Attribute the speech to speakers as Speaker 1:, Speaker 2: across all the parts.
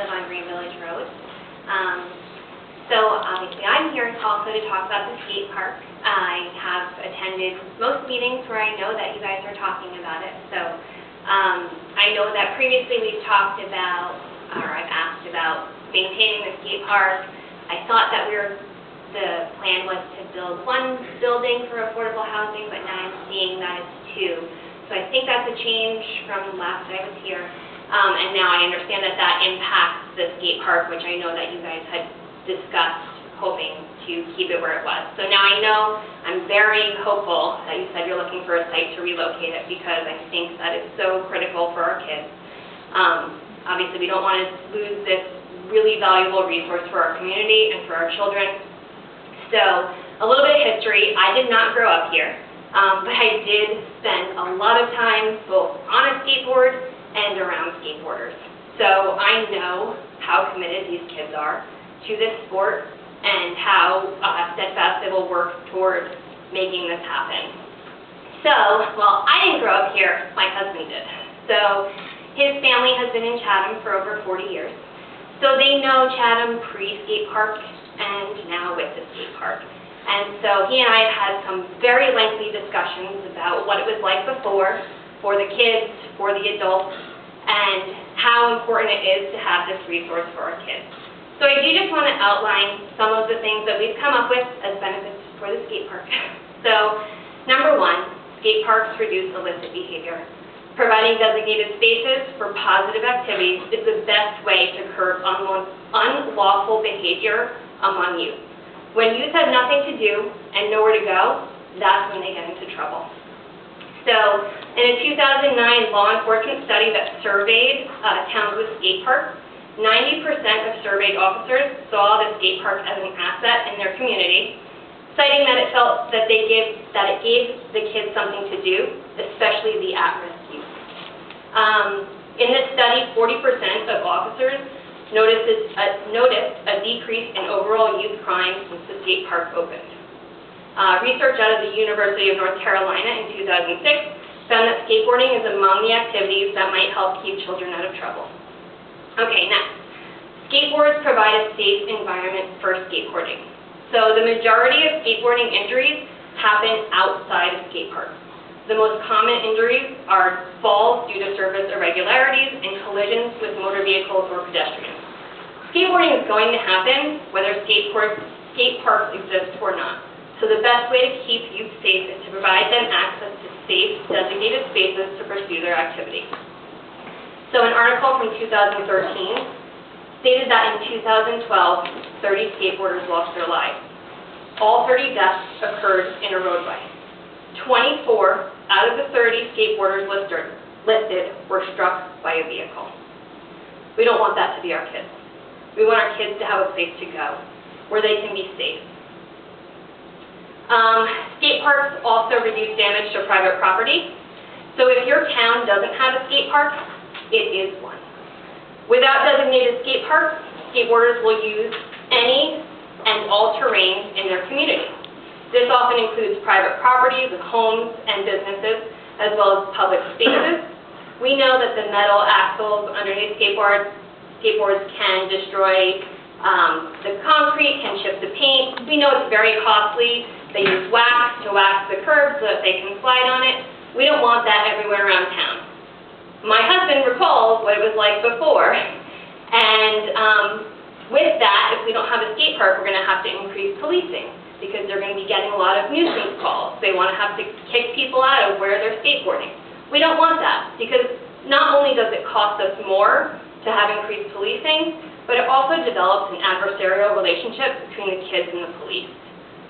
Speaker 1: live on Green Village Road. So obviously I'm here also to talk about the skate park. I have attended most meetings where I know that you guys are talking about it. So I know that previously we've talked about, or I've asked about maintaining the skate park. I thought that the plan was to build one building for affordable housing, but now I'm seeing that it's two. So I think that's a change from last I was here. And now I understand that that impacts the skate park, which I know that you guys had discussed hoping to keep it where it was. So now I know I'm very hopeful that you said you're looking for a site to relocate it, because I think that is so critical for our kids. Obviously, we don't want to lose this really valuable resource for our community and for our children. So a little bit of history. I did not grow up here, but I did spend a lot of time both on a skateboard and around skateboarders. So I know how committed these kids are to this sport and how steadfast they will work toward making this happen. So, well, I didn't grow up here, my husband did. So his family has been in Chatham for over 40 years. So they know Chatham pre-skate park and now with the skate park. And so he and I have had some very lengthy discussions about what it was like before, for the kids, for the adults, and how important it is to have this resource for our kids. So I do just want to outline some of the things that we've come up with as benefits for the skate park. So, number one, skate parks reduce illicit behavior. Providing designated spaces for positive activities is the best way to curb unlawful behavior among youth. When youth have nothing to do and nowhere to go, that's when they get into trouble. So, in a 2009 law enforcement study that surveyed towns with skate parks, 90% of surveyed officers saw the skate park as an asset in their community, citing that it felt that it gave the kids something to do, especially the at-risk youth. In this study, 40% of officers noticed a decrease in overall youth crime since the skate park opened. Research out of the University of North Carolina in 2006 found that skateboarding is among the activities that might help keep children out of trouble. Okay, next. Skateboards provide a safe environment for skateboarding. So the majority of skateboarding injuries happen outside of skate parks. The most common injuries are falls due to surface irregularities and collisions with motor vehicles or pedestrians. Skateboarding is going to happen whether skate parks exist or not. So the best way to keep youth safe is to provide them access to safe, designated spaces to pursue their activity. So an article from 2013 stated that in 2012, 30 skateboarders lost their lives. All 30 deaths occurred in a roadway. 24 out of the 30 skateboarders listed were struck by a vehicle. We don't want that to be our kids. We want our kids to have a place to go where they can be safe. Skate parks also reduce damage to private property. So if your town doesn't have a skate park, it is one. Without designated skate parks, skateboarders will use any and all terrain in their community. This often includes private properties of homes and businesses, as well as public spaces. We know that the metal axles underneath skateboards can destroy the concrete, can chip the paint. We know it's very costly. They use wax to wax the curbs so that they can slide on it. We don't want that everywhere around town. My husband recalls what it was like before, and with that, if we don't have a skate park, we're going to have to increase policing, because they're going to be getting a lot of nuisance calls. They want to have to kick people out of where they're skateboarding. We don't want that, because not only does it cost us more to have increased policing, but it also develops an adversarial relationship between the kids and the police.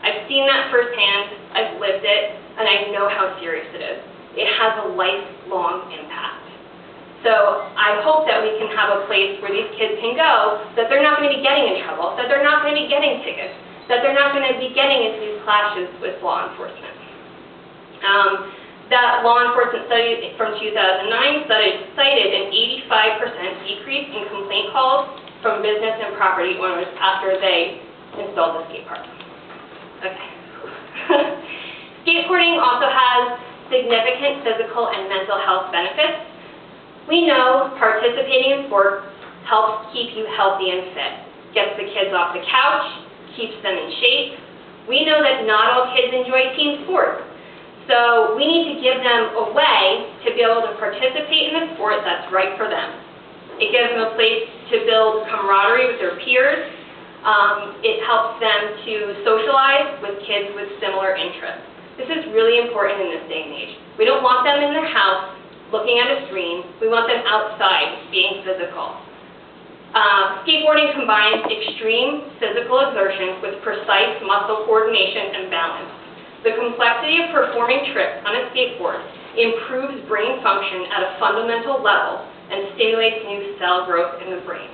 Speaker 1: I've seen that firsthand, I've lived it, and I know how serious it is. It has a lifelong impact. So I hope that we can have a place where these kids can go, that they're not going to be getting in trouble, that they're not going to be getting tickets, that they're not going to be getting into these clashes with law enforcement. That law enforcement study from 2009 cited an 85% decrease in complaint calls from business and property owners after they installed the skate park. Okay. Skateboarding also has significant physical and mental health benefits. We know participating in sports
Speaker 2: helps keep you healthy and fit. Gets the kids off the couch, keeps them in shape. We know that not all kids enjoy team sports, so we need to give them a way to be able to participate in a sport that's right for them. It gives them a place to build camaraderie with their peers. It helps them to socialize with kids with similar interests. This is really important in this day and age. We don't want them in their house looking at a screen. We want them outside being physical. Skateboarding combines extreme physical exertion with precise muscle coordination and balance. The complexity of performing tricks on a skateboard improves brain function at a fundamental level and stimulates new cell growth in the brain.